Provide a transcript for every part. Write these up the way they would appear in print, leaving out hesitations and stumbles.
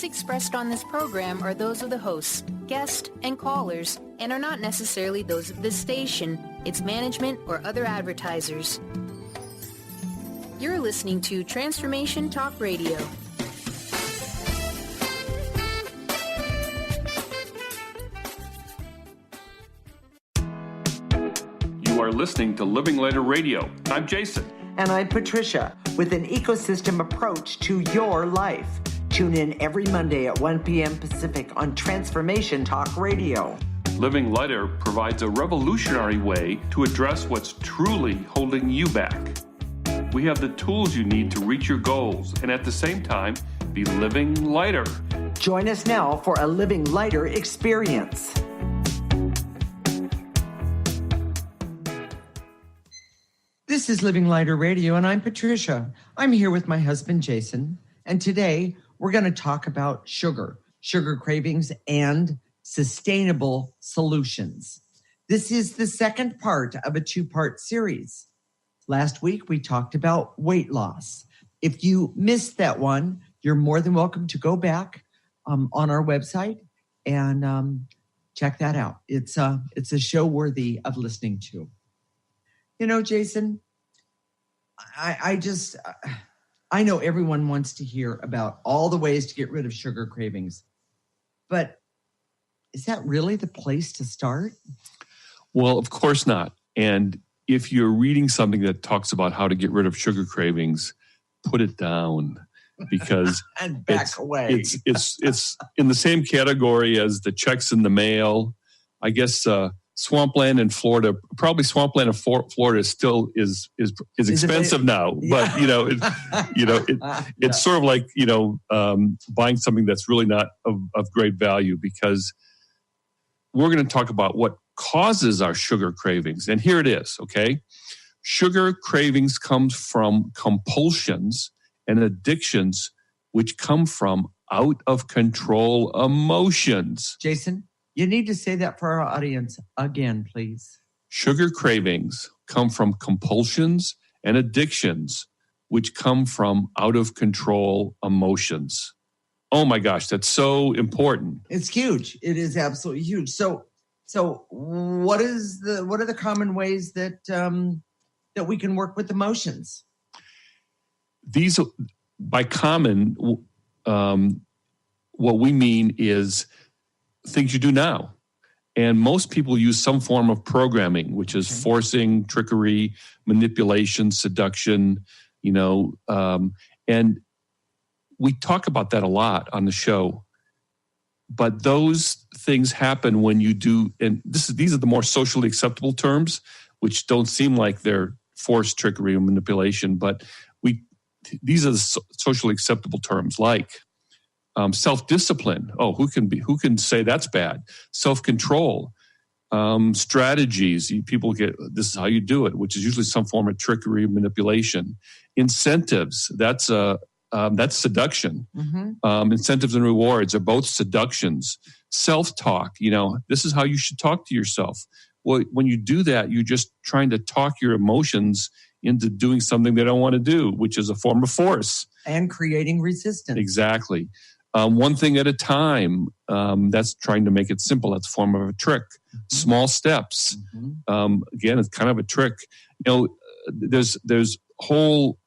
views expressed on this program are those of the hosts, guests, and callers, and are not necessarily those of this station, its management, or other advertisers. You're listening to Transformation Talk Radio. You are listening to Living Lighter Radio. I'm Jason. And I'm Patricia, with an ecosystem approach to your life. Tune in every Monday at 1 p.m. Pacific on Transformation Talk Radio. Living Lighter provides a revolutionary way to address what's truly holding you back. We have the tools you need to reach your goals and at the same time be living lighter. Join us now for a Living Lighter experience. This is Living Lighter Radio, and I'm Patricia. I'm here with my husband, Jason, and today we're going to talk about sugar cravings, and sustainable solutions. This is the second part of a two-part series. Last week, we talked about weight loss. If you missed that one, you're more than welcome to go back on our website and check that out. It's a show worthy of listening to. You know, Jason, I know everyone wants to hear about all the ways to get rid of sugar cravings, but is that really the place to start? Well, of course not. And if you're reading something that talks about how to get rid of sugar cravings, put it down because and back away. It's in the same category as the checks in the mail. I guess swampland in Florida, probably swampland in Florida still is expensive now. Yeah. But it's sort of like buying something that's really not of great value, because we're going to talk about what causes our sugar cravings. And here it is, okay? Sugar cravings comes from compulsions and addictions, which come from out of control emotions. Jason, you need to say that for our audience again, please. Sugar cravings come from compulsions and addictions, which come from out of control emotions. Oh my gosh, that's so important. It's huge. It is absolutely huge. So what are the common ways that we can work with emotions? These, by common, what we mean is things you do now. And most people use some form of programming, which is forcing, trickery, manipulation, seduction, and we talk about that a lot on the show. But those things happen when you do, and these are the more socially acceptable terms, which don't seem like they're forced, trickery, or manipulation, but these are the socially acceptable terms, like self-discipline. Oh, who can say that's bad? Self-control, strategies. People get, this is how you do it, which is usually some form of trickery, manipulation. Incentives. That's seduction. Mm-hmm. Incentives and rewards are both seductions. Self-talk. This is how you should talk to yourself. Well, when you do that, you're just trying to talk your emotions into doing something they don't want to do, which is a form of force. And creating resistance. Exactly. One thing at a time. That's trying to make it simple. That's a form of a trick. Mm-hmm. Small steps. Mm-hmm. Again, it's kind of a trick. There's whole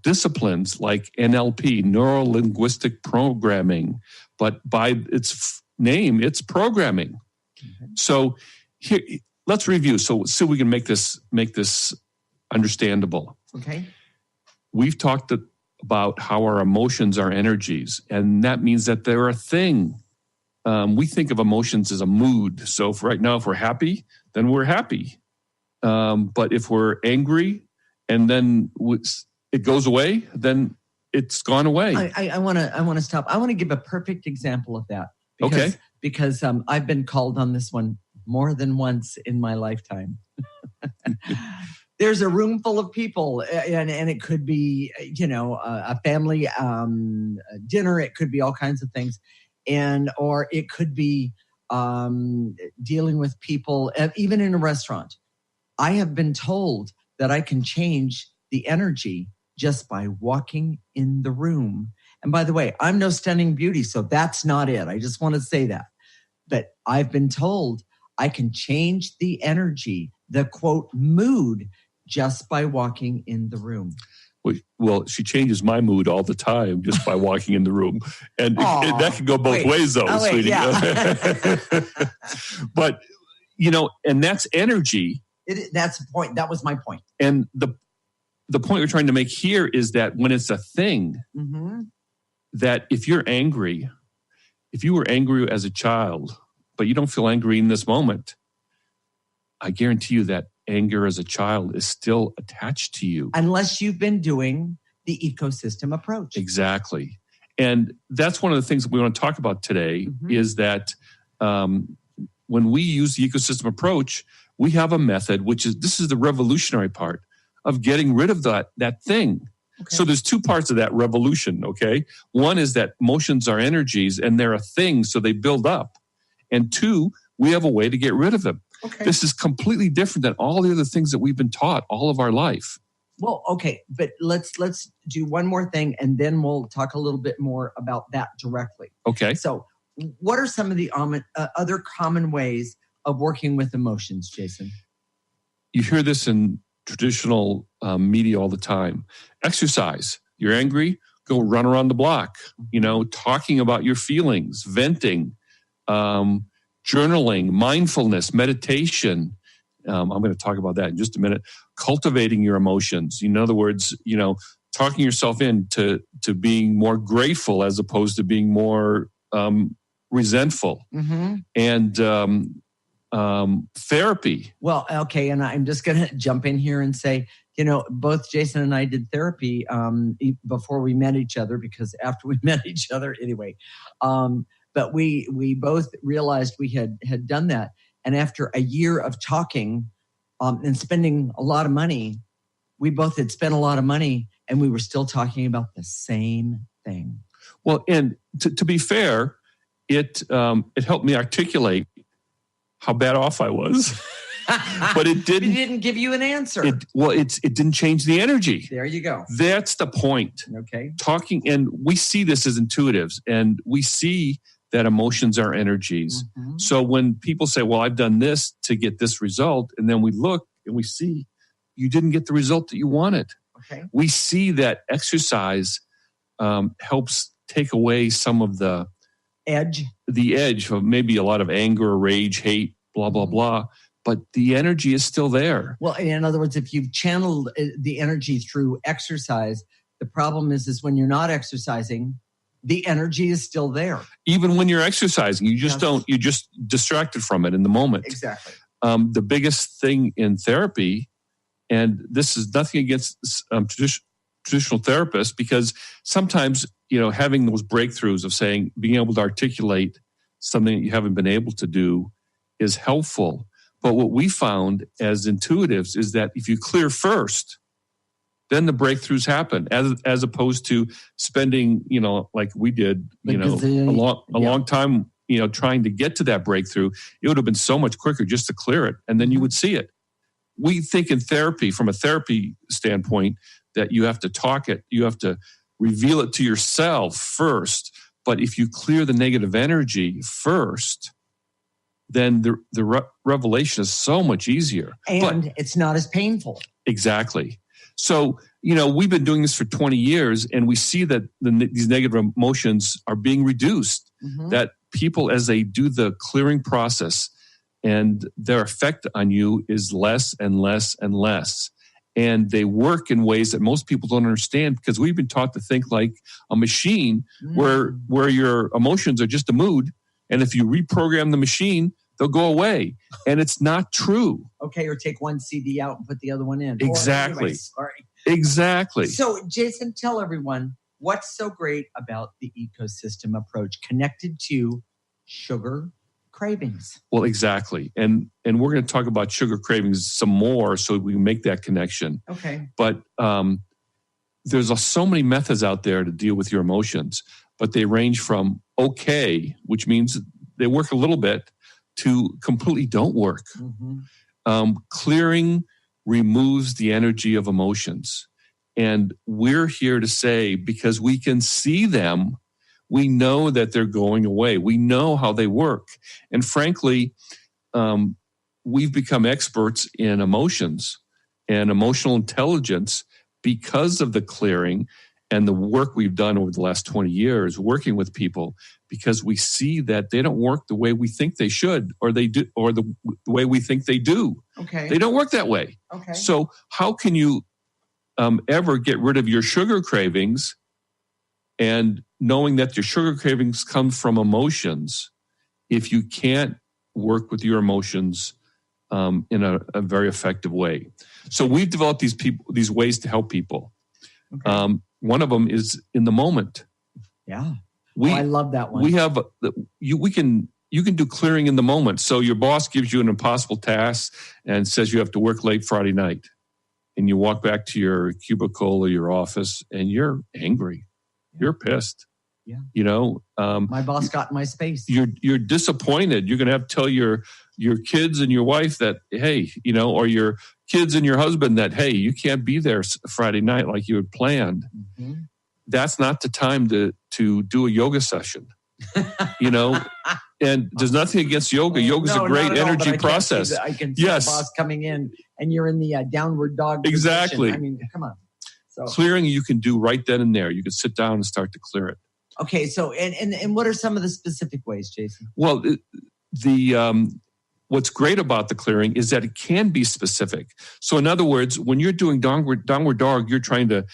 disciplines like NLP, neuro-linguistic programming, but by its name, it's programming. Mm-hmm. So here, let's review. So we can make this understandable. Okay. We've talked about how our emotions are energies, and that means that they're a thing. We think of emotions as a mood. So if we're happy, then we're happy. But if we're angry and then it goes away, then it's gone away. I want to stop. I want to give a perfect example of that. Because I've been called on this one more than once in my lifetime. There's a room full of people, and it could be, a family dinner. It could be all kinds of things, or it could be dealing with people, even in a restaurant. I have been told that I can change the energy just by walking in the room. And by the way, I'm no stunning beauty, so that's not it. I just want to say that. But I've been told I can change the energy, the quote, mood, just by walking in the room. Well, she changes my mood all the time just by walking in the room. And that can go both ways, though, sweetie. Yeah. But, and that's energy. That's the point. That was my point. And the point we're trying to make here is that when it's a thing, that if you're angry, if you were angry as a child, but you don't feel angry in this moment, I guarantee you that anger as a child is still attached to you. Unless you've been doing the ecosystem approach. Exactly. And that's one of the things that we want to talk about today is that when we use the ecosystem approach, we have a method, this is the revolutionary part of getting rid of that thing. Okay. So there's two parts of that revolution, okay? One is that emotions are energies and they're a thing, so they build up. And two, we have a way to get rid of them. Okay. This is completely different than all the other things that we've been taught all of our life. Well, okay, but let's do one more thing and then we'll talk a little bit more about that directly. Okay. So what are some of the other common ways of working with emotions, Jason? You hear this in traditional media all the time. Exercise. You're angry, go run around the block. Talking about your feelings, venting, journaling, mindfulness, meditation. I'm going to talk about that in just a minute. Cultivating your emotions. In other words, talking yourself into being more grateful as opposed to being more resentful. And therapy. Well, okay, and I'm just going to jump in here and say, both Jason and I did therapy before we met each other, because after we met each other, anyway. But we both realized we had done that. And after a year of talking and spending a lot of money, we both had spent a lot of money and we were still talking about the same thing. Well, and to be fair, it helped me articulate how bad off I was. But it didn't. It didn't give you an answer. It didn't change the energy. There you go. That's the point. Okay. Talking, and we see this as intuitives, and we see that emotions are energies. So when people say, well, I've done this to get this result, and then we look and we see you didn't get the result that you wanted. Okay. We see that exercise helps take away some of the edge of maybe a lot of anger, rage, hate, blah, blah, blah. But the energy is still there. Well, in other words, if you've channeled the energy through exercise, the problem is when you're not exercising, the energy is still there. Even when you're exercising, you just don't, you're just distracted from it in the moment. Exactly. The biggest thing in therapy, and this is nothing against traditional therapists, because sometimes, having those breakthroughs of being able to articulate something that you haven't been able to do is helpful. But what we found as intuitives is that if you clear first, then the breakthroughs happen, as opposed to spending, like we did, a long time, trying to get to that breakthrough. It would have been so much quicker just to clear it, and then you would see it. We think in therapy, from a therapy standpoint, that you have to talk it, you have to reveal it to yourself first. But if you clear the negative energy first, then the revelation is so much easier. And it's not as painful. Exactly. So, we've been doing this for 20 years, and we see that these negative emotions are being reduced, that people, as they do the clearing process, and their effect on you is less and less and less. And they work in ways that most people don't understand, because we've been taught to think like a machine where your emotions are just a mood. And if you reprogram the machine, they'll go away. And it's not true. Okay, or take one CD out and put the other one in. Exactly. Anyway, sorry. Exactly. So, Jason, tell everyone what's so great about the ecosystem approach connected to sugar cravings. Well, exactly. And we're going to talk about sugar cravings some more so we can make that connection. Okay. But there's so many methods out there to deal with your emotions, but they range from okay, which means they work a little bit, to completely don't work. Clearing removes the energy of emotions. And we're here to say, because we can see them, we know that they're going away. We know how they work. And frankly, we've become experts in emotions and emotional intelligence because of the clearing and the work we've done over the last 20 years working with people, because we see that they don't work the way we think they should, or they do, or the way we think they do. Okay. They don't work that way. Okay. So how can you ever get rid of your sugar cravings, and knowing that your sugar cravings come from emotions, if you can't work with your emotions in a very effective way? So we've developed these ways to help people. Okay. One of them is in the moment. Yeah. I love that one. We have you can do clearing in the moment. So your boss gives you an impossible task and says you have to work late Friday night, and you walk back to your cubicle or your office and you're angry. Yeah. You're pissed. Yeah. You know, my boss got in my space. You're disappointed. You're going to have to tell your kids and your wife that, hey, you know, or your kids and your husband that, hey, you can't be there Friday night like you had planned. Mm-hmm. That's not the time to do a yoga session, you know. And there's nothing against yoga. Yoga's a great energy process. I can see the boss coming in and you're in the downward dog position. Exactly. I mean, come on. So clearing you can do right then and there. You can sit down and start to clear it. Okay. So, and what are some of the specific ways, Jason? Well, what's great about the clearing is that it can be specific. So in other words, when you're doing downward dog, you're trying to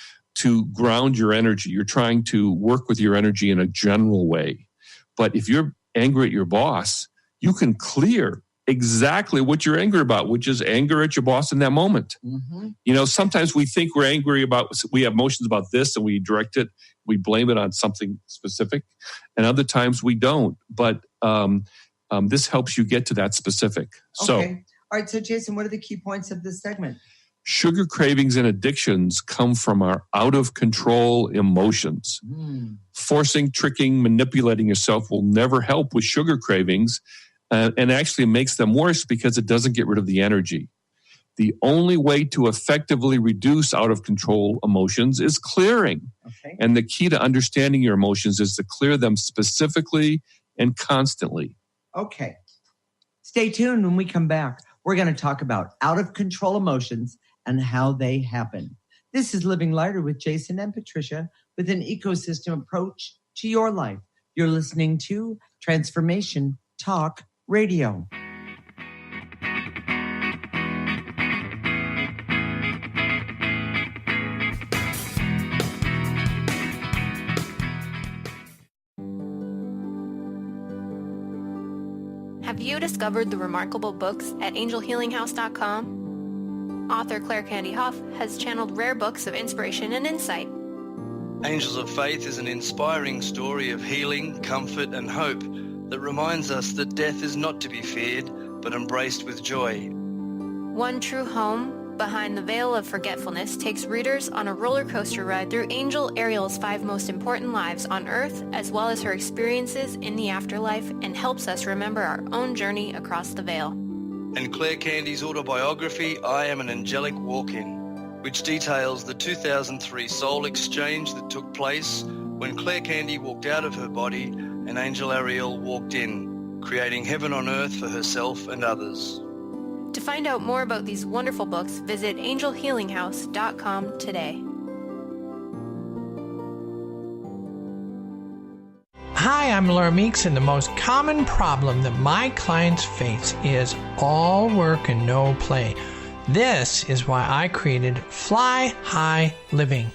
ground your energy. You're trying to work with your energy in a general way. But if you're angry at your boss, you can clear exactly what you're angry about, which is anger at your boss in that moment. Mm-hmm. You know, sometimes we think we have emotions about this and we direct it, we blame it on something specific, and other times we don't. But this helps you get to that specific. So, okay. All right. So, Jason, what are the key points of this segment? Sugar cravings and addictions come from our out-of-control emotions. Forcing, tricking, manipulating yourself will never help with sugar cravings, and actually makes them worse because it doesn't get rid of the energy. The only way to effectively reduce out-of-control emotions is clearing. Okay. And the key to understanding your emotions is to clear them specifically and constantly. Okay. Stay tuned. When we come back, we're going to talk about out-of-control emotions and how they happen. This is Living Lighter with Jason and Patricia, with an ecosystem approach to your life. You're listening to Transformation Talk Radio. Have you discovered the remarkable books at angelhealinghouse.com? Author Claire Candy Hough has channeled rare books of inspiration and insight. Angels of Faith is an inspiring story of healing, comfort, and hope that reminds us that death is not to be feared, but embraced with joy. One True Home, Behind the Veil of Forgetfulness, takes readers on a roller coaster ride through Angel Ariel's 5 most important lives on Earth, as well as her experiences in the afterlife, and helps us remember our own journey across the veil. And Claire Candy's autobiography, I Am an Angelic Walk-In, which details the 2003 soul exchange that took place when Claire Candy walked out of her body and Angel Ariel walked in, creating heaven on earth for herself and others. To find out more about these wonderful books, visit angelhealinghouse.com today. Hi, I'm Laura Meeks, and the most common problem that my clients face is all work and no play. This is why I created Fly High Living.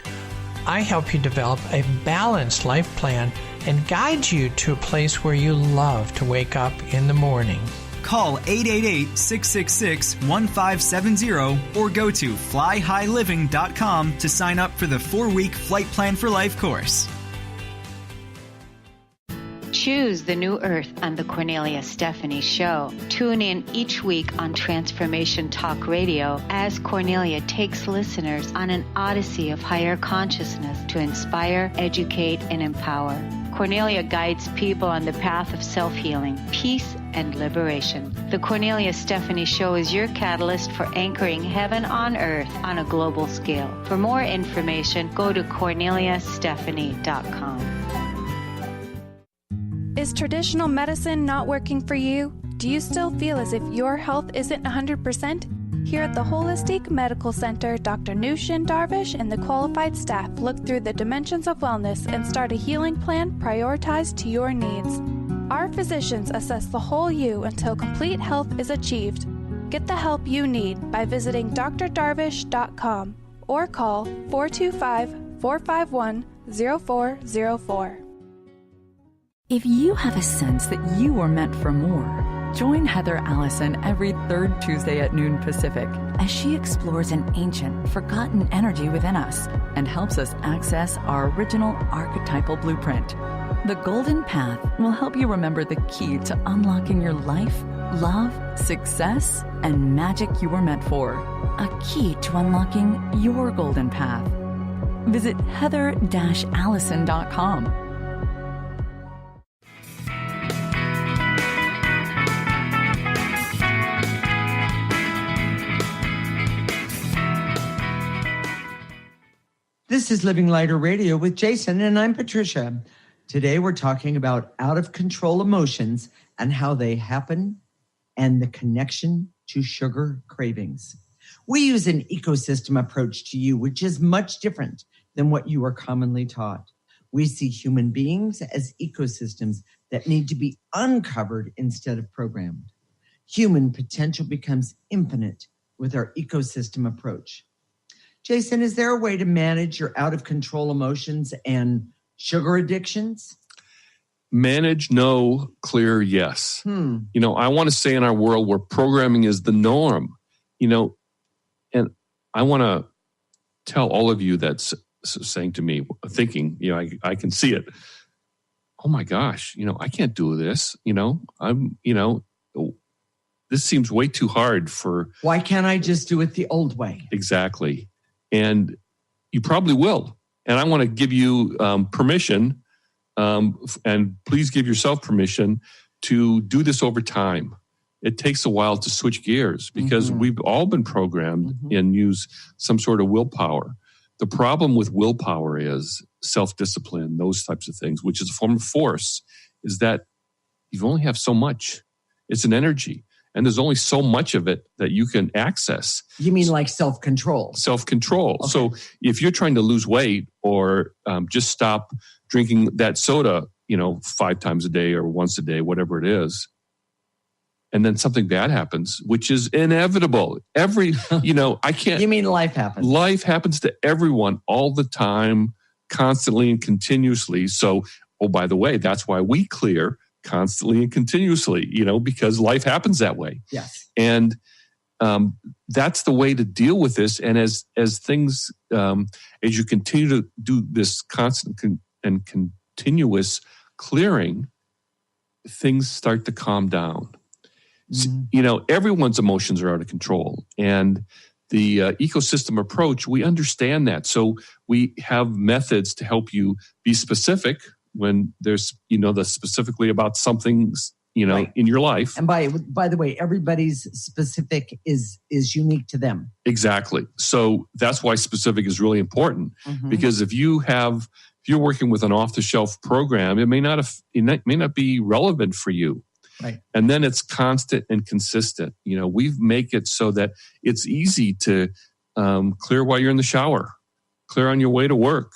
I help you develop a balanced life plan and guide you to a place where you love to wake up in the morning. Call 888-666-1570 or go to flyhighliving.com to sign up for the 4-week Flight Plan for Life course. Choose the new earth on the Cornelia Stephanie Show. Tune in each week on Transformation Talk Radio as Cornelia takes listeners on an odyssey of higher consciousness to inspire, educate, and empower. Cornelia guides people on the path of self-healing, peace, and liberation. The Cornelia Stephanie Show is your catalyst for anchoring heaven on earth on a global scale. For more information, go to corneliastephanie.com. Is traditional medicine not working for you? Do you still feel as if your health isn't 100%? Here at the Holistic Medical Center, Dr. Nushin Darvish and the qualified staff look through the dimensions of wellness and start a healing plan prioritized to your needs. Our physicians assess the whole you until complete health is achieved. Get the help you need by visiting drdarvish.com or call 425-451-0404. If you have a sense that you are meant for more, join Heather Allison every third Tuesday at noon Pacific as she explores an ancient, forgotten energy within us and helps us access our original archetypal blueprint. The Golden Path will help you remember the key to unlocking your life, love, success, and magic you were meant for. A key to unlocking your golden path. Visit heather-allison.com. This is Living Lighter Radio with Jason, and I'm Patricia. Today we're talking about out-of-control emotions and how they happen and the connection to sugar cravings. We use an ecosystem approach to you, which is much different than what you are commonly taught. We see human beings as ecosystems that need to be uncovered instead of programmed. Human potential becomes infinite with our ecosystem approach. Jason, is there a way to manage your out-of-control emotions and sugar addictions? Manage, no. Clear, yes. You know, I want to say in our world where programming is the norm, you know, and I want to tell all of you that's saying to me, thinking, you know, I can see it. Oh my gosh, you know, I can't do this. You know, this seems way too hard for. Why can't I just do it the old way? Exactly. And you probably will. And I want to give you permission, and please give yourself permission to do this over time. It takes a while to switch gears because we've all been programmed and use some sort of willpower. The problem with willpower is self-discipline, those types of things, which is a form of force, is that you only have so much. It's an energy. And there's only so much of it that you can access. You mean like self-control? Self-control. Okay. So if you're trying to lose weight or just stop drinking that soda, you know, 5 times a day or once a day, whatever it is, and then something bad happens, which is inevitable. I can't. You mean life happens? Life happens to everyone all the time, constantly and continuously. So, oh, by the way, that's why we clear constantly and continuously, you know, because life happens that way. Yes. And that's the way to deal with this. And as things, as you continue to do this constant and continuous clearing, things start to calm down. You know, everyone's emotions are out of control. And the ecosystem approach, we understand that. So we have methods to help you be specific when there's, you know, the specifically about something, you know, right in your life. And by the way, everybody's specific is unique to them. Exactly. So that's why specific is really important, because if you're working with an off-the-shelf program, it may not be relevant for you. Right. And then it's constant and consistent. You know, we make it so that it's easy to clear while you're in the shower, clear on your way to work,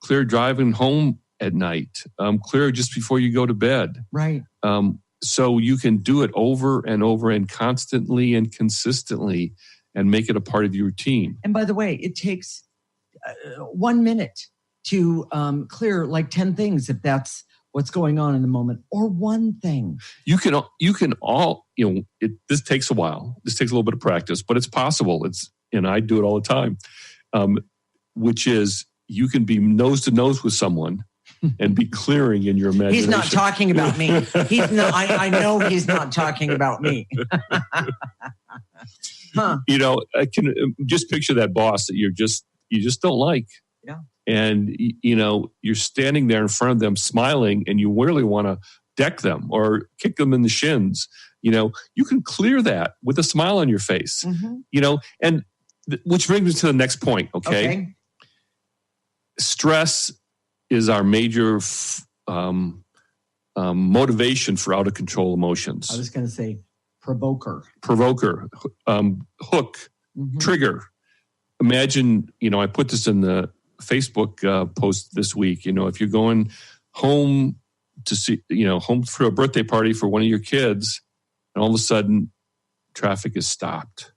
clear driving home at night, clear just before you go to bed. Right. So you can do it over and over and constantly and consistently and make it a part of your routine. And by the way, it takes 1 minute to clear like 10 things if that's what's going on in the moment, or one thing. You can all, you know, this takes a while. This takes a little bit of practice, but it's possible. And I do it all the time, which is you can be nose to nose with someone and be clearing in your imagination. He's not talking about me. I know he's not talking about me. You know, I can just picture that boss that you just don't like. Yeah. And, you know, you're standing there in front of them smiling and you really want to deck them or kick them in the shins. you can clear that with a smile on your face, and which brings me to the next point. Okay. Stress is our major motivation for out of control emotions. I was going to say provoker, hook, trigger. Imagine, I put this in the Facebook post this week. If you're going home to see, home for a birthday party for one of your kids, and all of a sudden traffic is stopped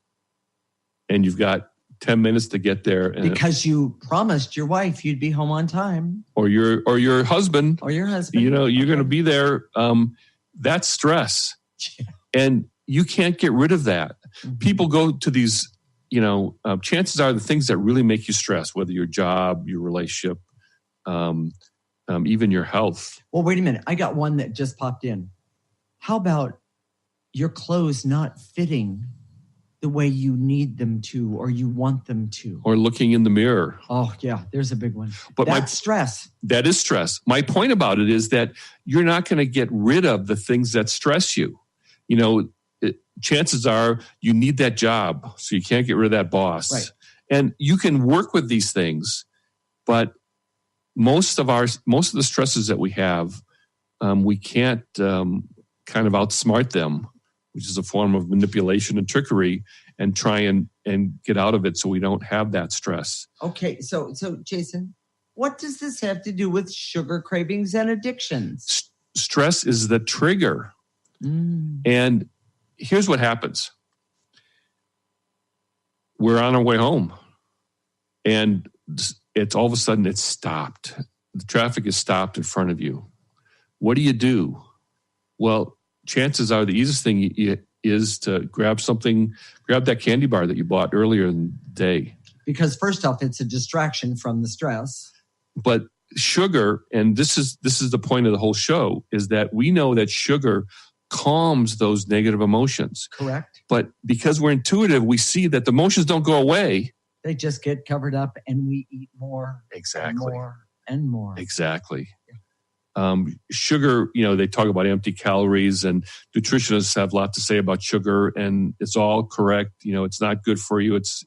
and you've got 10 minutes to get there. And because you promised your wife you'd be home on time. Or your husband. Or your husband. You're going to be there. That's stress. Yeah. And you can't get rid of that. People go to these, chances are the things that really make you stress, whether your job, your relationship, even your health. Well, wait a minute. I got one that just popped in. How about your clothes not fitting the way you need them to or you want them to? Or looking in the mirror. Oh, yeah. There's a big one. But that's stress. That is stress. My point about it is that you're not going to get rid of the things that stress you. Chances are you need that job, so you can't get rid of that boss. Right. And you can work with these things, but most of the stresses that we have, we can't kind of outsmart them, which is a form of manipulation and trickery, and try and get out of it so we don't have that stress. Okay, so Jason, what does this have to do with sugar cravings and addictions? Stress is the trigger. And here's what happens. We're on our way home, and it's all of a sudden it's stopped. The traffic is stopped in front of you. What do? Well, chances are the easiest thing is to grab that candy bar that you bought earlier in the day. Because first off, it's a distraction from the stress. But sugar, and this is the point of the whole show, is that we know that sugar calms those negative emotions. Correct. But because we're intuitive, we see that the emotions don't go away. They just get covered up and we eat more. Exactly. And more and more. Exactly. Sugar, they talk about empty calories, and nutritionists have a lot to say about sugar, and it's all correct. It's not good for you. It's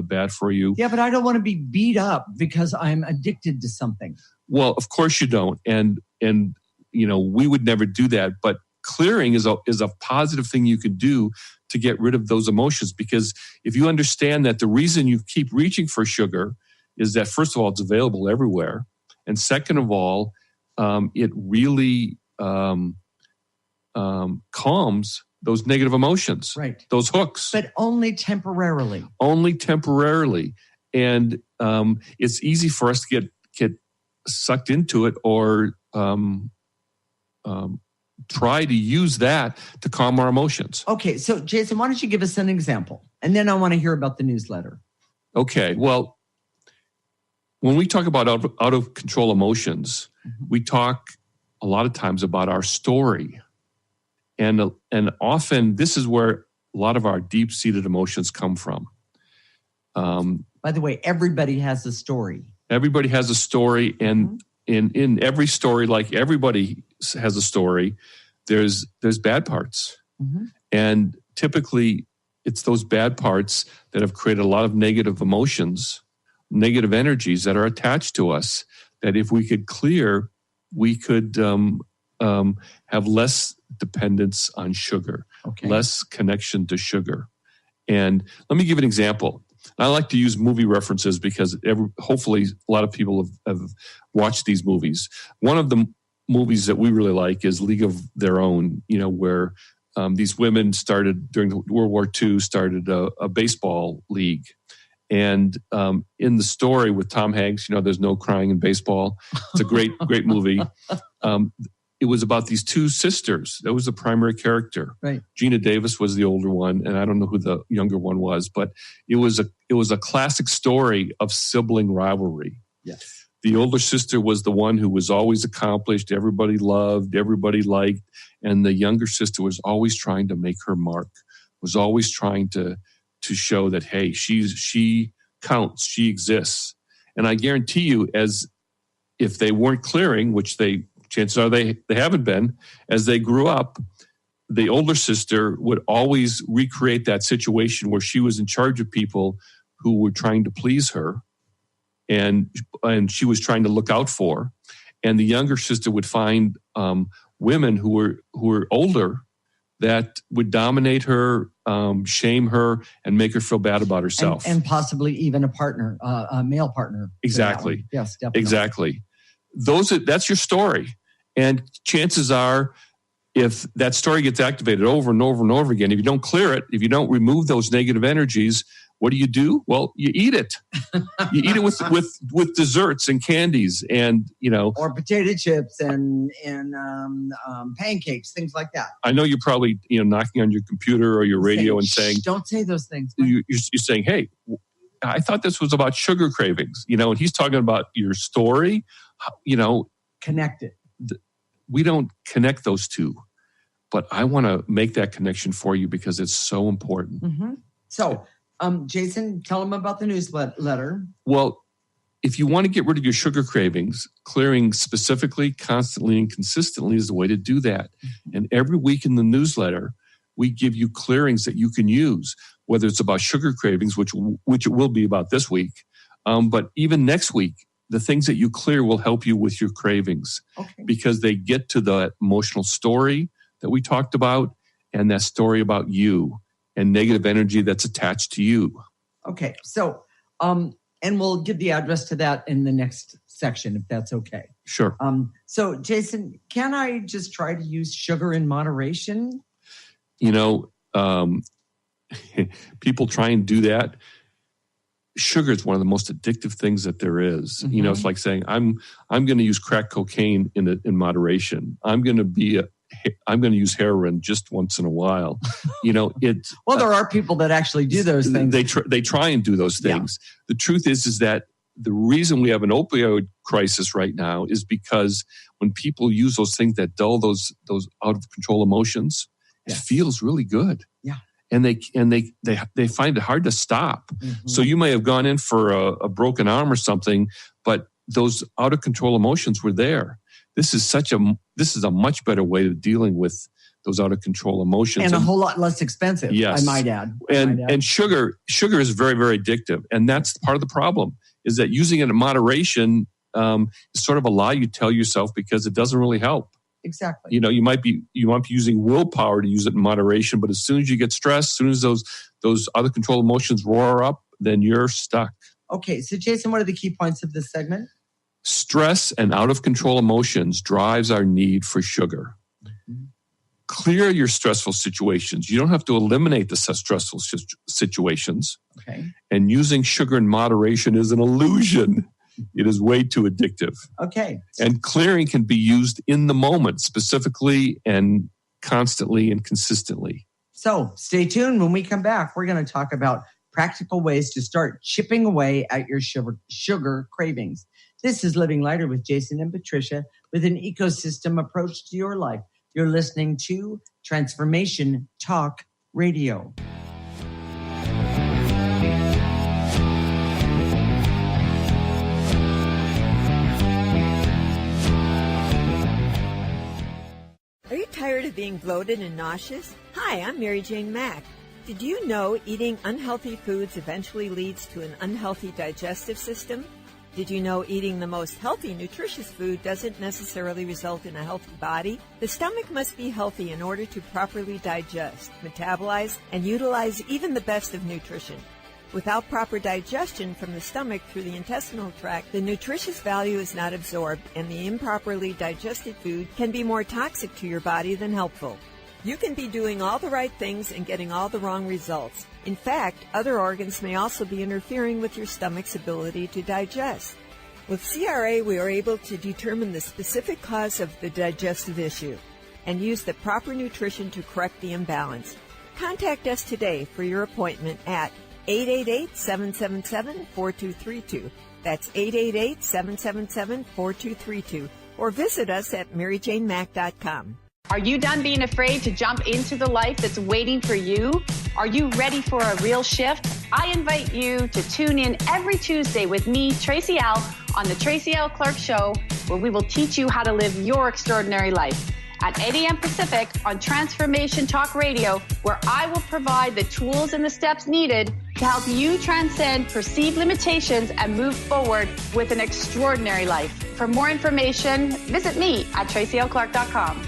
bad for you. Yeah, but I don't want to be beat up because I'm addicted to something. Well, of course you don't. And we would never do that. But clearing is a positive thing you can do to get rid of those emotions, because if you understand that the reason you keep reaching for sugar is that, first of all, it's available everywhere. And second of all, it really calms those negative emotions, right? Those hooks. But only temporarily. Only temporarily. And it's easy for us to get sucked into it or try to use that to calm our emotions. Okay, so Jason, why don't you give us an example? And then I want to hear about the newsletter. Okay, well, when we talk about out of control emotions, we talk a lot of times about our story. And often this is where a lot of our deep-seated emotions come from. By the way, everybody has a story. Everybody has a story, and in every story, like everybody has a story, there's bad parts. And typically it's those bad parts that have created a lot of negative emotions, negative energies that are attached to us, that if we could clear, we could have less dependence on sugar, less connection to sugar. And let me give an example. I like to use movie references because hopefully a lot of people have watched these movies. One of the movies that we really like is League of Their Own, where these women started during World War II, started a baseball league. And in the story with Tom Hanks, there's no crying in baseball. It's a great, great movie. It was about these two sisters. That was the primary character. Right. Gina Davis was the older one, and I don't know who the younger one was, but it was a classic story of sibling rivalry. Yes. The older sister was the one who was always accomplished, everybody loved, everybody liked, and the younger sister was always trying to make her mark, was always trying to show that, hey, she counts, she exists. And I guarantee you, as if they weren't clearing, which chances are they haven't been, as they grew up, the older sister would always recreate that situation where she was in charge of people who were trying to please her, and she was trying to look out for. And the younger sister would find women who were older that would dominate her, shame her, and make her feel bad about herself. And possibly even a partner, a male partner. Exactly. Yes, definitely. Exactly. That's your story. And chances are, if that story gets activated over and over and over again, if you don't clear it, if you don't remove those negative energies, what do? Well, you eat it. You eat it with desserts and candies, and or potato chips and pancakes, things like that. I know you're probably knocking on your computer or your radio and saying, "Don't say those things." You're saying, "Hey, I thought this was about sugar cravings," and he's talking about your story. Connect it. We don't connect those two, but I want to make that connection for you because it's so important. Mm-hmm. So. Jason, tell them about the newsletter. Well, if you want to get rid of your sugar cravings, clearing specifically, constantly, and consistently is the way to do that. Mm-hmm. And every week in the newsletter, we give you clearings that you can use, whether it's about sugar cravings, which it will be about this week. But even next week, the things that you clear will help you with your cravings because they get to the emotional story that we talked about and that story about you. And negative energy that's attached to you. Okay. So, and we'll give the address to that in the next section, if that's okay. Sure. So, Jason, can I just try to use sugar in moderation? People try and do that. Sugar is one of the most addictive things that there is. Mm-hmm. It's like saying, I'm going to use crack cocaine in moderation. I'm going to use heroin just once in a while. Well, there are people that actually do those things. They try and do those things. Yeah. The truth is that the reason we have an opioid crisis right now is because when people use those things that dull those out of control emotions, it feels really good. Yeah. And they find it hard to stop. Mm-hmm. So you may have gone in for a broken arm or something, but those out of control emotions were there. This is a much better way of dealing with those out of control emotions. And a whole lot less expensive, yes. I might add. And sugar is very, very addictive. And that's part of the problem, is that using it in moderation is sort of a lie you tell yourself because it doesn't really help. Exactly. You might be using willpower to use it in moderation, but as soon as you get stressed, as soon as those out of control emotions roar up, then you're stuck. Okay. So Jason, what are the key points of this segment? Stress and out of control emotions drives our need for sugar. Mm-hmm. Clear your stressful situations. You don't have to eliminate the stressful situations. Okay. And using sugar in moderation is an illusion. It is way too addictive. Okay. And clearing can be used in the moment, specifically and constantly and consistently. So stay tuned. When we come back, we're going to talk about practical ways to start chipping away at your sugar cravings. This is Living Lighter with Jason and Patricia with an ecosystem approach to your life. You're listening to Transformation Talk Radio. Are you tired of being bloated and nauseous? Hi, I'm Mary Jane Mack. Did you know eating unhealthy foods eventually leads to an unhealthy digestive system? Did you know eating the most healthy, nutritious food doesn't necessarily result in a healthy body? The stomach must be healthy in order to properly digest, metabolize, and utilize even the best of nutrition. Without proper digestion from the stomach through the intestinal tract, the nutritious value is not absorbed, and the improperly digested food can be more toxic to your body than helpful. You can be doing all the right things and getting all the wrong results. In fact, other organs may also be interfering with your stomach's ability to digest. With CRA, we are able to determine the specific cause of the digestive issue and use the proper nutrition to correct the imbalance. Contact us today for your appointment at 888-777-4232. That's 888-777-4232. Or visit us at maryjanemack.com. Are you done being afraid to jump into the life that's waiting for you? Are you ready for a real shift? I invite you to tune in every Tuesday with me, Tracy L., on the Tracy L. Clark Show, where we will teach you how to live your extraordinary life. at 8 a.m. Pacific on Transformation Talk Radio, where I will provide the tools and the steps needed to help you transcend perceived limitations and move forward with an extraordinary life. For more information, visit me at tracylclark.com.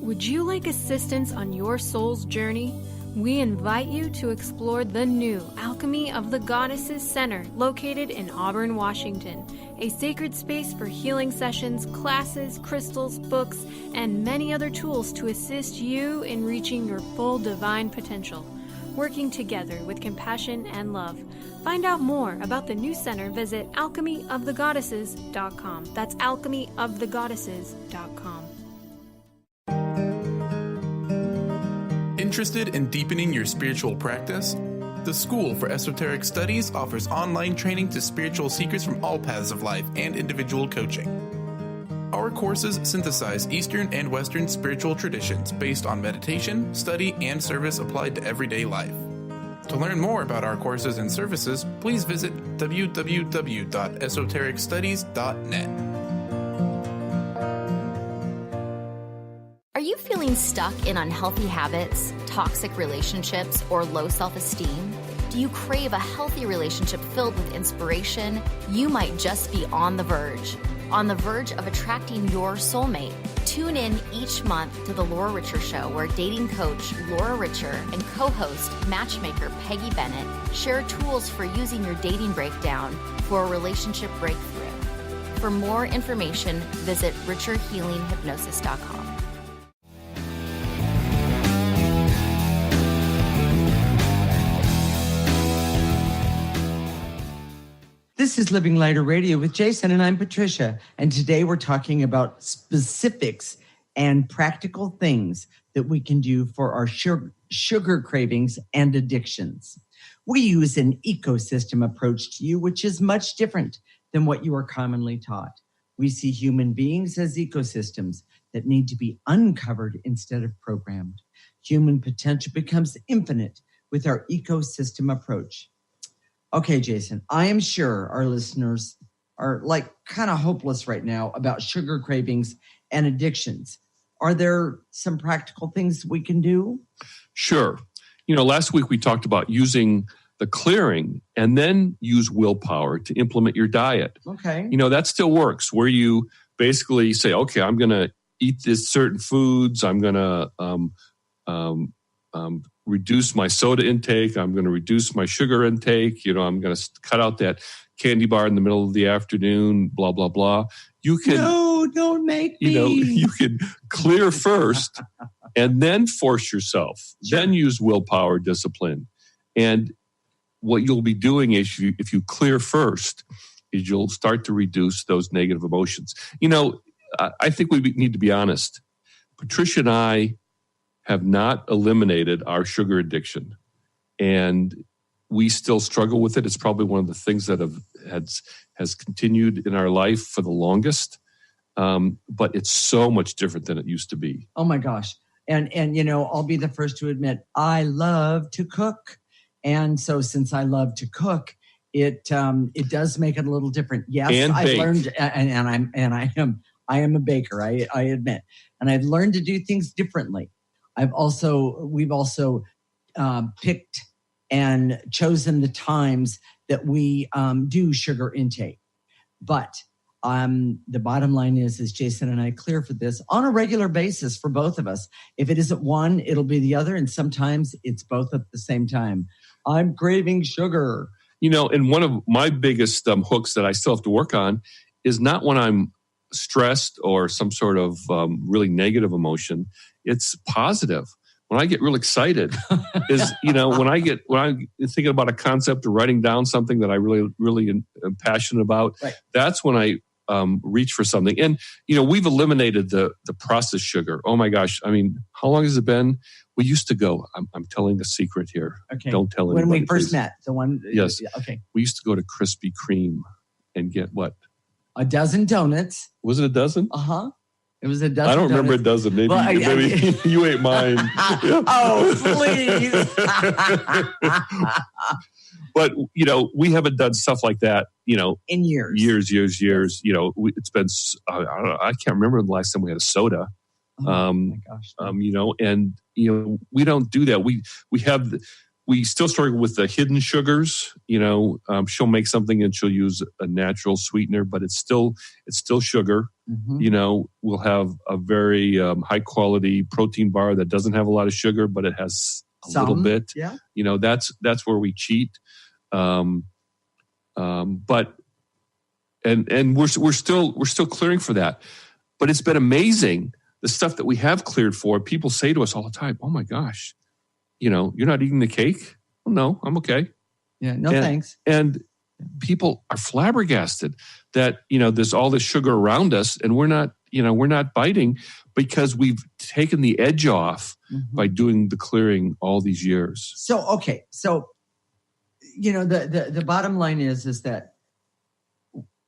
Would you like assistance on your soul's journey? We invite you to explore the new Alchemy of the Goddesses Center, located in Auburn, Washington, a sacred space for healing sessions, classes, crystals, books, and many other tools to assist you in reaching your full divine potential, working together with compassion and love. Find out more about the new center, visit alchemyofthegoddesses.com. That's alchemyofthegoddesses.com. Interested in deepening your spiritual practice? The School for Esoteric Studies offers online training to spiritual seekers from all paths of life and individual coaching. Our courses synthesize Eastern and Western spiritual traditions based on meditation, study, and service applied to everyday life. To learn more about our courses and services, please visit www.esotericstudies.net. Are you feeling stuck in unhealthy habits, toxic relationships, or low self-esteem? Do you crave a healthy relationship filled with inspiration? You might just be on the verge of attracting your soulmate. Tune in each month to The Laura Richer Show, where dating coach Laura Richer and co-host matchmaker Peggy Bennett share tools for using your dating breakdown for a relationship breakthrough. For more information, visit richerhealinghypnosis.com. This is Living Lighter Radio with Jason, and I'm Patricia. And today we're talking about specifics and practical things that we can do for our sugar cravings and addictions. We use an ecosystem approach to you, which is much different than what you are commonly taught. We see human beings as ecosystems that need to be uncovered instead of programmed. Human potential becomes infinite with our ecosystem approach. Okay, Jason, I am sure our listeners are like kind of hopeless right now about sugar cravings and addictions. Are there some practical things we can do? Sure. Last week we talked about using the clearing and then use willpower to implement your diet. Okay. That still works, where you basically say, okay, I'm going to eat this certain foods. I'm going to reduce my soda intake. I'm going to reduce my sugar intake. I'm going to cut out that candy bar in the middle of the afternoon, blah, blah, blah. You can, no, don't make me. You can clear first and then force yourself, then use willpower, discipline. And what you'll be doing is if you clear first, is you'll start to reduce those negative emotions. I think we need to be honest. Patricia and I have not eliminated our sugar addiction, and we still struggle with it. It's probably one of the things that has continued in our life for the longest, but it's so much different than it used to be. Oh my gosh. And I'll be the first to admit I love to cook. And so since I love to cook, it does make it a little different. Yes, and I've bake. learned, I am a baker, I admit. And I've learned to do things differently. We've also picked and chosen the times that we do sugar intake. But the bottom line is Jason and I clear for this on a regular basis for both of us. If it isn't one, it'll be the other. And sometimes it's both at the same time. I'm craving sugar. And one of my biggest hooks that I still have to work on is not when I'm stressed or some sort of really negative emotion. It's positive. When I get real excited is, when I'm thinking about a concept or writing down something that I really, really am passionate about, right. That's when I reach for something. And, we've eliminated the processed sugar. Oh my gosh. I mean, how long has it been? We used to go, I'm telling a secret here. Okay. Don't tell anybody. When we first please. met, the one. Yes. Okay. We used to go to Krispy Kreme and get what? A dozen donuts. Was it a dozen? Uh-huh. It was a dozen. I don't remember a donuts. dozen. Maybe, maybe you ate mine. Oh, please. But, we haven't done stuff like that, in years. Years. It's been, I can't remember the last time we had a soda. my gosh. We don't do that. We still struggle with the hidden sugars. She'll make something and she'll use a natural sweetener, but it's still sugar. Mm-hmm. We'll have a very high quality protein bar that doesn't have a lot of sugar, but it has a little bit. Yeah. That's where we cheat. But we're still clearing for that. But it's been amazing the stuff that we have cleared for. People say to us all the time, "Oh my gosh, you're not eating the cake?" Well, no, I'm okay. Yeah, thanks. And people are flabbergasted that, there's all this sugar around us and we're not biting because we've taken the edge off by doing the clearing all these years. So, okay. So, the bottom line is that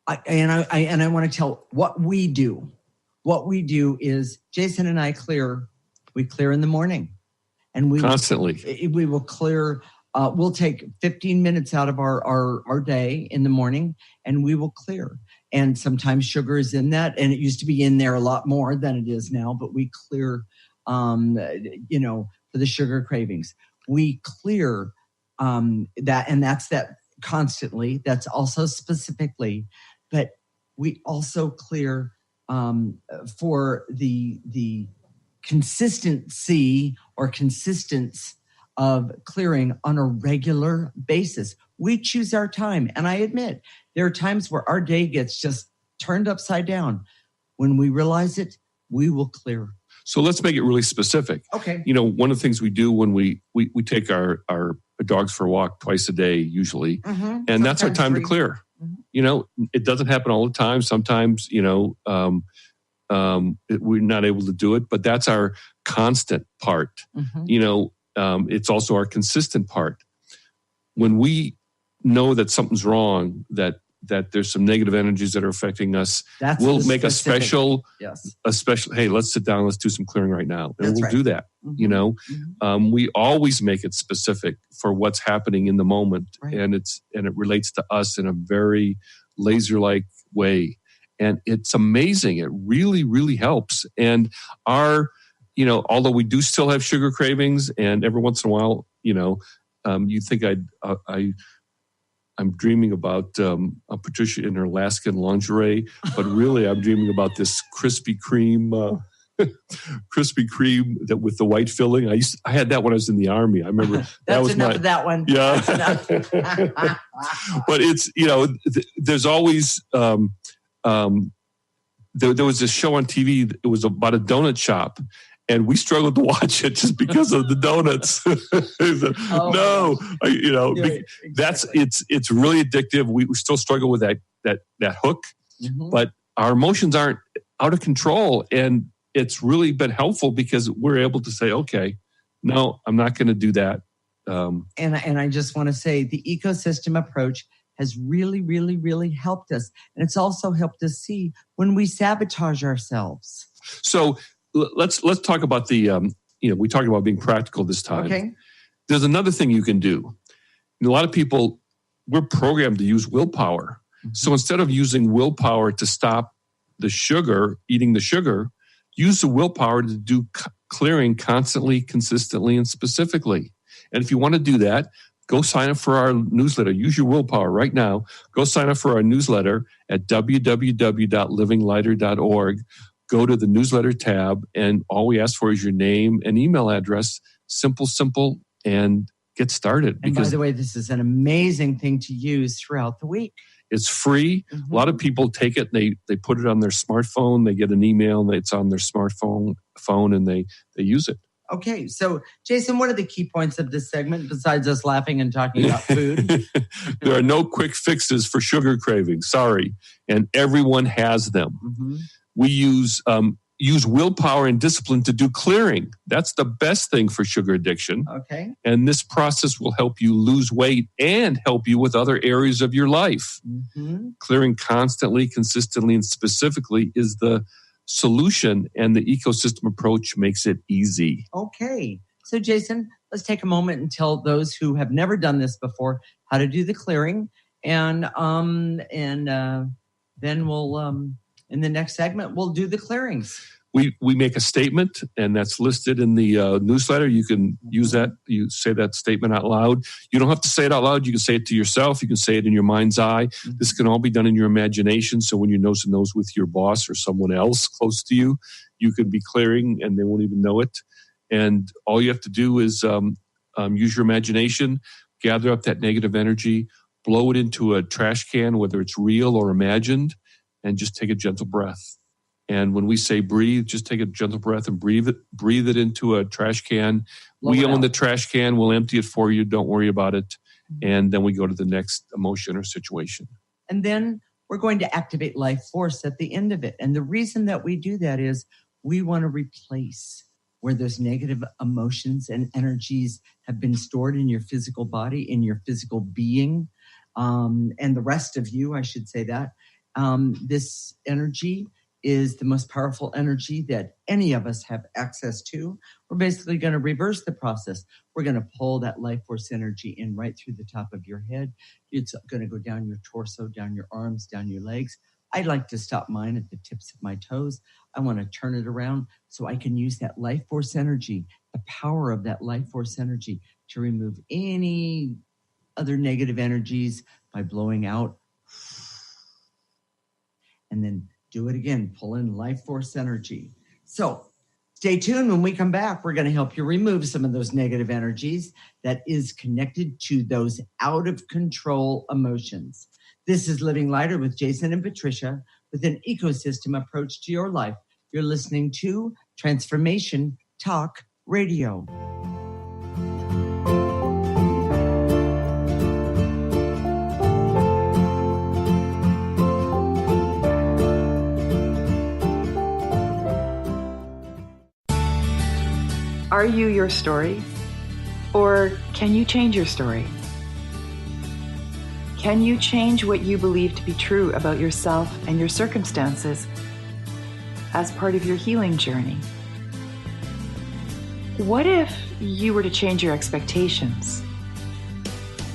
I want to tell what we do. What we do is Jason and I we clear in the morning. And we constantly we will clear. We'll take 15 minutes out of our day in the morning, and we will clear. And sometimes sugar is in that, and it used to be in there a lot more than it is now. But we clear, for the sugar cravings. We clear that, and that's that constantly. That's also specifically, but we also clear for the consistency or consistence of clearing on a regular basis. We choose our time. And I admit, there are times where our day gets just turned upside down. When we realize it, we will clear. So let's make it really specific. Okay. One of the things we do when we take our dogs for a walk twice a day, usually, and sometimes that's our time to clear. It doesn't happen all the time. Sometimes, we're not able to do it, but that's our constant part. It's also our consistent part. When we know that something's wrong, that there's some negative energies that are affecting us, we'll make a special, hey, let's sit down, let's do some clearing right now. And we'll do that. We always make it specific for what's happening in the moment. Right. And it relates to us in a very laser-like way. And it's amazing. It really, really helps. And although we do still have sugar cravings, and every once in a while, you think I'm dreaming about Patricia in her Alaskan lingerie, but really I'm dreaming about this Krispy Kreme that with the white filling. I had that when I was in the Army. I remember that was enough of that one. Yeah. But it's there's always. There was this show on TV. It was about a donut shop, and we struggled to watch it just because of the donuts. It's really addictive. We still struggle with that hook, but our emotions aren't out of control, and it's really been helpful because we're able to say, okay, no, I'm not going to do that. And I just want to say the ecosystem approach has really, really, really helped us. And it's also helped us see when we sabotage ourselves. So let's talk about the, we talked about being practical this time. Okay. There's another thing you can do. A lot of people, we're programmed to use willpower. So instead of using willpower to stop eating the sugar, use the willpower to do clearing constantly, consistently, and specifically. And if you want to do that, go sign up for our newsletter. Use your willpower right now. Go sign up for our newsletter at www.livinglighter.org. Go to the newsletter tab, and all we ask for is your name and email address. Simple, and get started. And by the way, this is an amazing thing to use throughout the week. It's free. A lot of people take it, and they put it on their smartphone. They get an email, and it's on their smartphone, and they use it. Okay, so Jason, what are the key points of this segment besides us laughing and talking about food? There are no quick fixes for sugar cravings. Sorry, and everyone has them. We use willpower and discipline to do clearing. That's the best thing for sugar addiction. Okay, and this process will help you lose weight and help you with other areas of your life. Clearing constantly, consistently, and specifically is the solution, and the ecosystem approach makes it easy. Okay. So Jason, let's take a moment and tell those who have never done this before how to do the clearing. And then we'll, in the next segment, we'll do the clearings. we make a statement, and that's listed in the newsletter. You can use that. You say that statement out loud. You don't have to say it out loud. You can say it to yourself. You can say it in your mind's eye. This can all be done in your imagination. So when you're nose to nose with your boss or someone else close to you, you could be clearing and they won't even know it. And all you have to do is use your imagination, gather up that negative energy, blow it into a trash can, whether it's real or imagined, and just take a gentle breath. And when we say breathe, just take a gentle breath and breathe it into a trash can. We own the trash can. We'll empty it for you. Don't worry about it. And then we go to the next emotion or situation. And then we're going to activate life force at the end of it. And the reason that we do that is we want to replace where those negative emotions and energies have been stored in your physical body, in your physical being, and the rest of you, I should say that. This energy is the most powerful energy that any of us have access to. We're basically going to reverse the process. We're going to pull that life force energy in right through the top of your head. It's going to go down your torso, down your arms, down your legs. I like to stop mine at the tips of my toes. I want to turn it around so I can use that life force energy, the power of that life force energy, to remove any other negative energies by blowing out. And then do it again. Pull in life force energy. So stay tuned. When we come back, we're going to help you remove some of those negative energies that is connected to those out of control emotions. This is Living Lighter with Jason and Patricia with an ecosystem approach to your life. You're listening to Transformation Talk Radio. Are you your story? Or can you change your story? Can you change what you believe to be true about yourself and your circumstances as part of your healing journey? What if you were to change your expectations?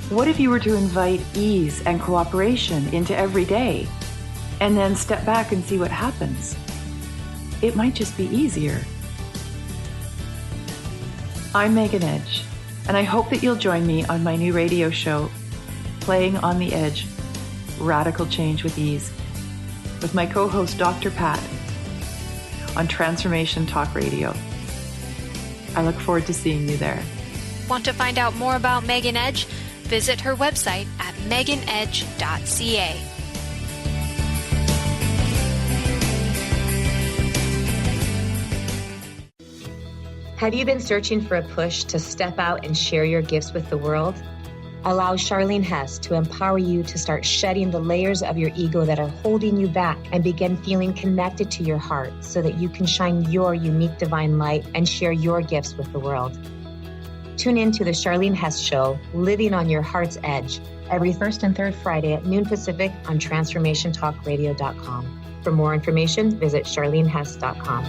What if you were to invite ease and cooperation into every day and then step back and see what happens? It might just be easier. I'm Megan Edge, and I hope that you'll join me on my new radio show, Playing on the Edge, Radical Change with Ease, with my co-host Dr. Pat on Transformation Talk Radio. I look forward to seeing you there. Want to find out more about Megan Edge? Visit her website at meganedge.ca. Have you been searching for a push to step out and share your gifts with the world? Allow Charlene Hess to empower you to start shedding the layers of your ego that are holding you back and begin feeling connected to your heart so that you can shine your unique divine light and share your gifts with the world. Tune in to the Charlene Hess Show, Living on Your Heart's Edge, every first and third Friday at noon Pacific on TransformationTalkRadio.com. For more information, visit CharleneHess.com.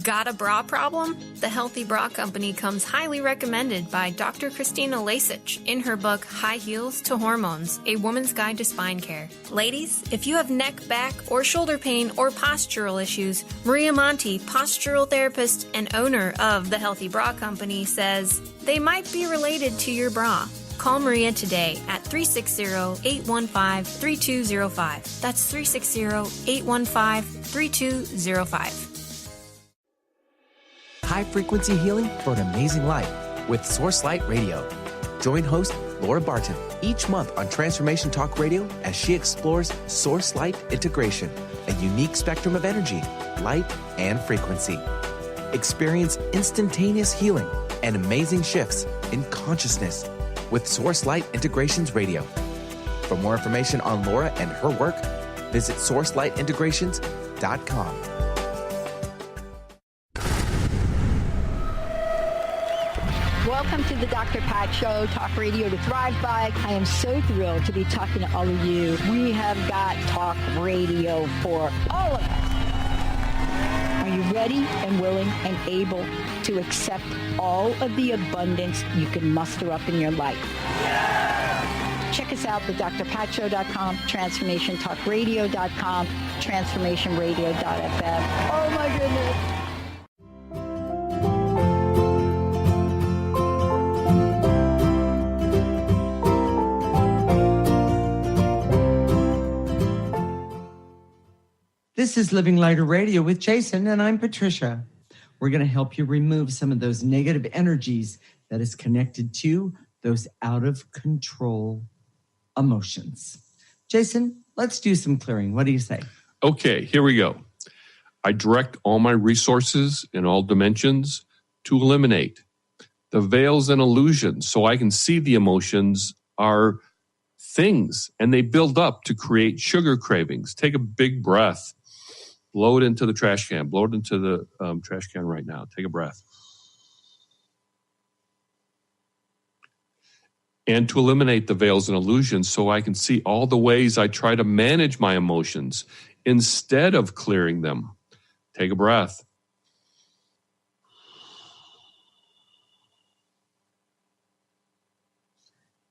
Got a bra problem? The Healthy Bra Company comes highly recommended by Dr. Christina Lasich in her book, High Heels to Hormones, A Woman's Guide to Spine Care. Ladies, if you have neck, back, or shoulder pain or postural issues, Maria Monti, postural therapist and owner of the Healthy Bra Company, says they might be related to your bra. Call Maria today at 360-815-3205. That's 360-815-3205. High-frequency healing for an amazing life with Source Light Radio. Join host Laura Barton each month on Transformation Talk Radio as she explores Source Light integration, a unique spectrum of energy, light, and frequency. Experience instantaneous healing and amazing shifts in consciousness with Source Light Integrations Radio. For more information on Laura and her work, visit sourcelightintegrations.com. Welcome to the Dr. Pat Show, Talk Radio to Thrive By. I am so thrilled to be talking to all of you. We have got talk radio for all of us. Are you ready and willing and able to accept all of the abundance you can muster up in your life? Check us out, thedrpatshow.com, transformationtalkradio.com, transformationradio.fm. Oh my goodness. This is Living Lighter Radio with Jason, and I'm Patricia. We're going to help you remove some of those negative energies that is connected to those out of control emotions. Jason, let's do some clearing. What do you say? Okay, here we go. I direct all my resources in all dimensions to eliminate the veils and illusions so I can see the emotions are things and they build up to create sugar cravings. Take a big breath. Blow it into the trash can. Blow it into the trash can right now. Take a breath. And to eliminate the veils and illusions so I can see all the ways I try to manage my emotions instead of clearing them. Take a breath.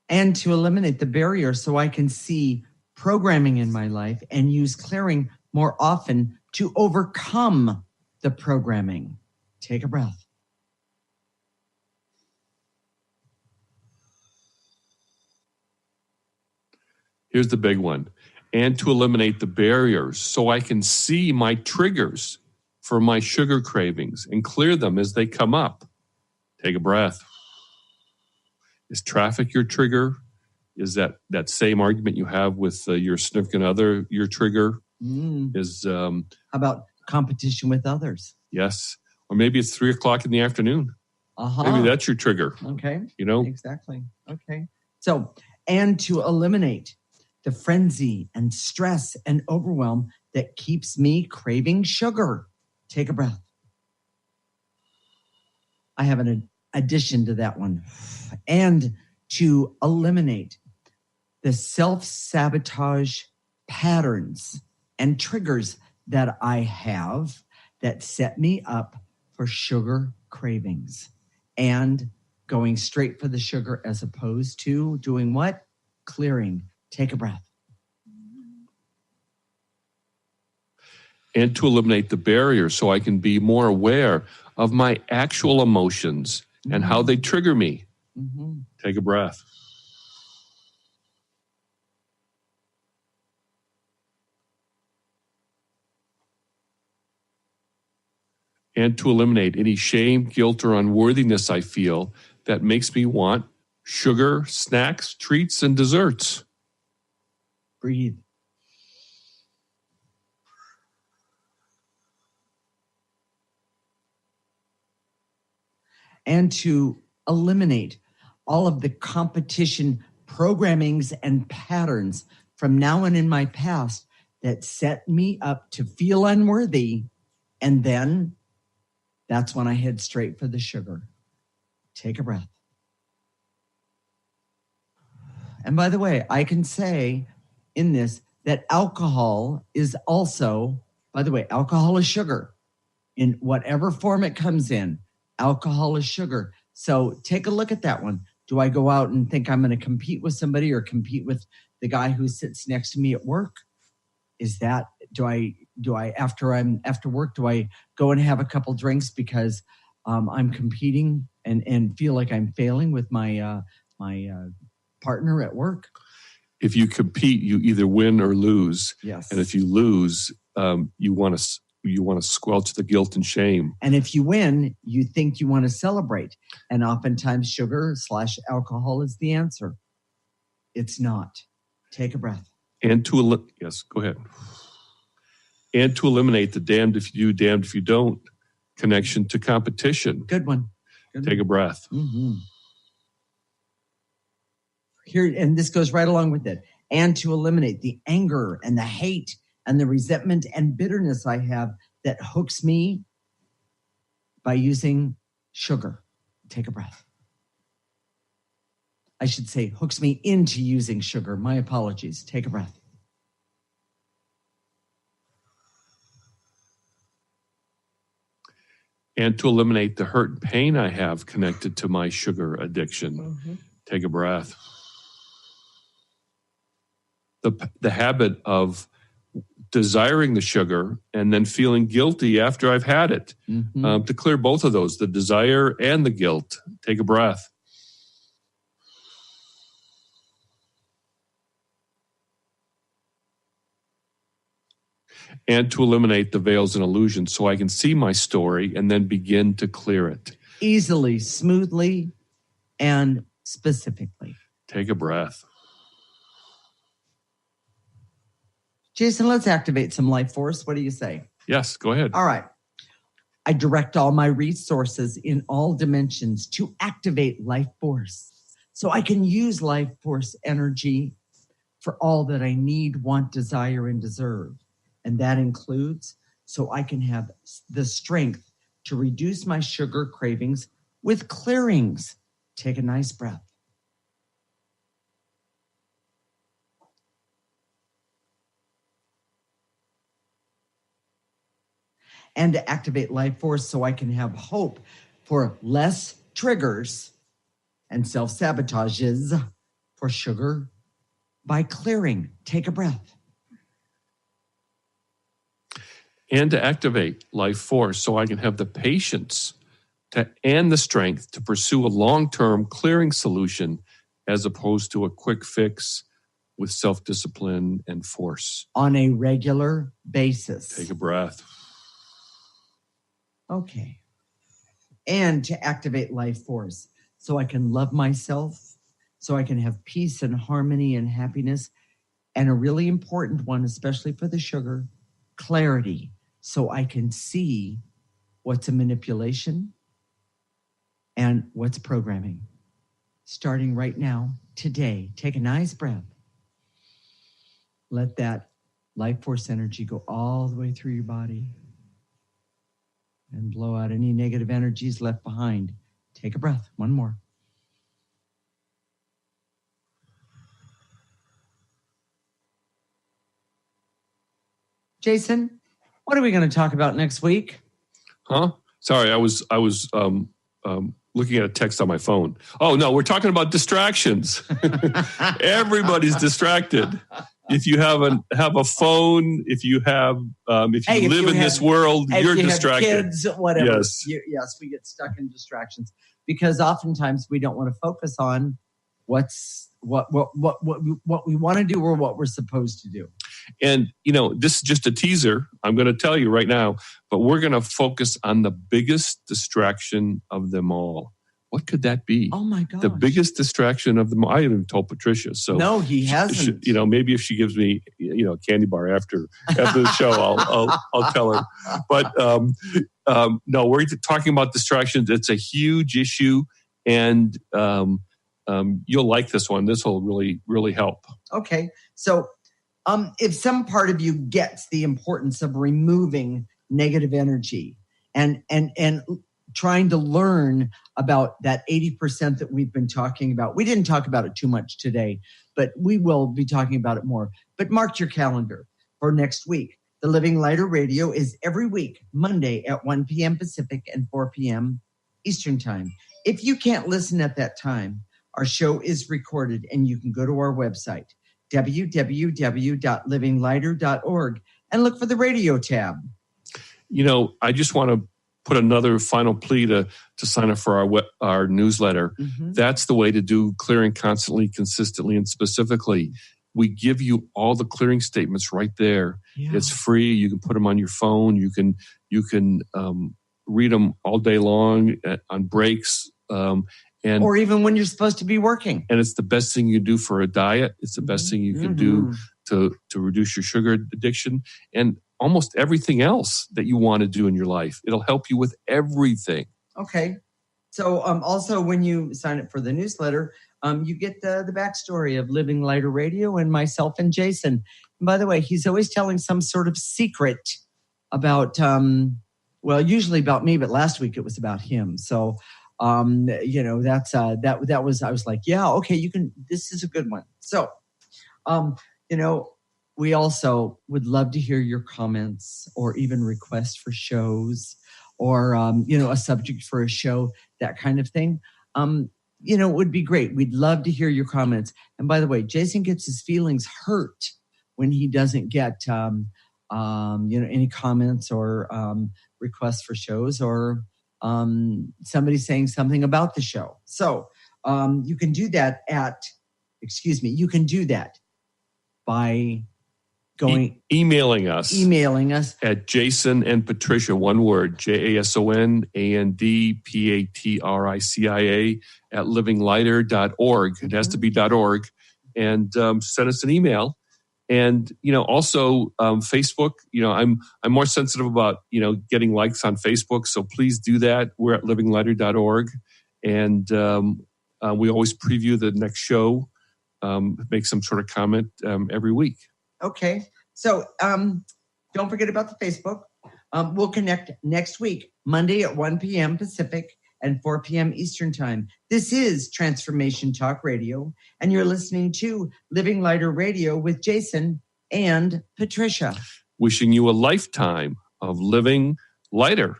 And to eliminate the barrier so I can see programming in my life and use clearing more often to overcome the programming. Take a breath. Here's the big one. And to eliminate the barriers so I can see my triggers for my sugar cravings and clear them as they come up. Take a breath. Is traffic your trigger? Is that same argument you have with your significant other your trigger? How about competition with others? Yes. Or maybe it's 3:00 in the afternoon. Maybe that's your trigger. Okay. You know? Exactly. Okay. So, and to eliminate the frenzy and stress and overwhelm that keeps me craving sugar. Take a breath. I have an addition to that one. And to eliminate the self-sabotage patterns and triggers that I have that set me up for sugar cravings and going straight for the sugar as opposed to doing what? Clearing. Take a breath. And to eliminate the barrier so I can be more aware of my actual emotions and how they trigger me. Mm-hmm. Take a breath. And to eliminate any shame, guilt, or unworthiness I feel that makes me want sugar, snacks, treats, and desserts. Breathe. And to eliminate all of the competition programmings and patterns from now on in my past that set me up to feel unworthy. And then that's when I head straight for the sugar. Take a breath. And by the way, I can say in this that alcohol is also, by the way, alcohol is sugar. In whatever form it comes in, alcohol is sugar. So take a look at that one. Do I go out and think I'm going to compete with somebody or compete with the guy who sits next to me at work? Is that, do I after work, do I go and have a couple drinks because I'm competing and feel like I'm failing with my partner at work? If you compete, you either win or lose. Yes. And if you lose, you want to squelch the guilt and shame. And if you win, you think you want to celebrate. And oftentimes sugar/alcohol is the answer. It's not. Take a breath. And yes, go ahead. And to eliminate the damned if you do, damned if you don't connection to competition. Good one. Take a breath. Mm-hmm. Here, and this goes right along with it. And to eliminate the anger and the hate and the resentment and bitterness I have that hooks me by using sugar. Take a breath. I should say hooks me into using sugar. My apologies. Take a breath. And to eliminate the hurt and pain I have connected to my sugar addiction. Mm-hmm. Take a breath. the habit of desiring the sugar and then feeling guilty after I've had it. To clear both of those, the desire and the guilt. Take a breath. And to eliminate the veils and illusions so I can see my story and then begin to clear it. Easily, smoothly, and specifically. Take a breath. Jason, let's activate some life force. What do you say? Yes, go ahead. All right. I direct all my resources in all dimensions to activate life force so I can use life force energy for all that I need, want, desire, and deserve. And that includes so I can have the strength to reduce my sugar cravings with clearings. Take a nice breath. And to activate life force so I can have hope for less triggers and self-sabotages for sugar by clearing. Take a breath. And to activate life force so I can have the patience and the strength to pursue a long-term clearing solution as opposed to a quick fix with self-discipline and force. On a regular basis. Take a breath. Okay. And to activate life force so I can love myself, so I can have peace and harmony and happiness. And a really important one, especially for the sugar, clarity, so I can see what's a manipulation and what's programming. Starting right now, today, take a nice breath. Let that life force energy go all the way through your body and blow out any negative energies left behind. Take a breath. One more. Jason, what are we going to talk about next week? Huh? Sorry, I was looking at a text on my phone. Oh no, we're talking about distractions. Everybody's distracted. If you have a phone, if you live in this world, you're distracted. Have kids, whatever. Yes. Yes, we get stuck in distractions because oftentimes we don't want to focus on what we want to do or what we're supposed to do. And, this is just a teaser. I'm going to tell you right now, but we're going to focus on the biggest distraction of them all. What could that be? Oh, my God. The biggest distraction of them all. I haven't even told Patricia. So no, he hasn't. Maybe if she gives me, a candy bar after the show, I'll tell her. But no, we're talking about distractions. It's a huge issue. And you'll like this one. This will really, really help. Okay. So if some part of you gets the importance of removing negative energy and trying to learn about that 80% that we've been talking about. We didn't talk about it too much today, but we will be talking about it more. But mark your calendar for next week. The Living Lighter Radio is every week, Monday at 1 p.m. Pacific and 4 p.m. Eastern Time. If you can't listen at that time, our show is recorded and you can go to our website, www.livinglighter.org, and look for the radio tab. I just want to put another final plea to sign up for our newsletter. Mm-hmm. That's the way to do clearing constantly, consistently, and specifically. We give you all the clearing statements right there. Yeah. It's free. You can put them on your phone. You can read them all day long on breaks. Or even when you're supposed to be working. And it's the best thing you do for a diet. It's the best thing you can do to reduce your sugar addiction. And almost everything else that you want to do in your life. It'll help you with everything. Okay. So also when you sign up for the newsletter, you get the backstory of Living Lighter Radio and myself and Jason. And by the way, he's always telling some sort of secret about, usually about me, but last week it was about him. So, that was, I was like, yeah, okay, this is a good one. So, we also would love to hear your comments or even requests for shows or, a subject for a show, that kind of thing. it would be great. We'd love to hear your comments. And by the way, Jason gets his feelings hurt when he doesn't get, any comments or requests for shows or somebody saying something about the show. So you can do that by emailing us at Jason and Patricia, one word, JasonandPatricia at livinglighter.org. It has to be .org, and send us an email. And also Facebook. I'm more sensitive about getting likes on Facebook, so please do that. We're at livinglighter.org, and we always preview the next show, make some sort of comment every week. Okay. So don't forget about the Facebook. We'll connect next week, Monday at 1 p.m. Pacific and 4 p.m. Eastern Time. This is Transformation Talk Radio, and you're listening to Living Lighter Radio with Jason and Patricia. Wishing you a lifetime of living lighter.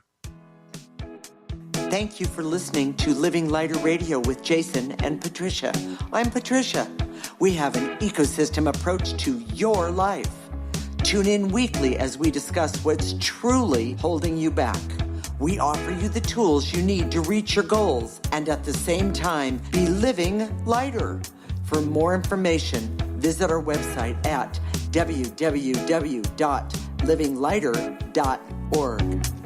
Thank you for listening to Living Lighter Radio with Jason and Patricia. I'm Patricia. We have an ecosystem approach to your life. Tune in weekly as we discuss what's truly holding you back. We offer you the tools you need to reach your goals and at the same time be living lighter. For more information, visit our website at www.livinglighter.org.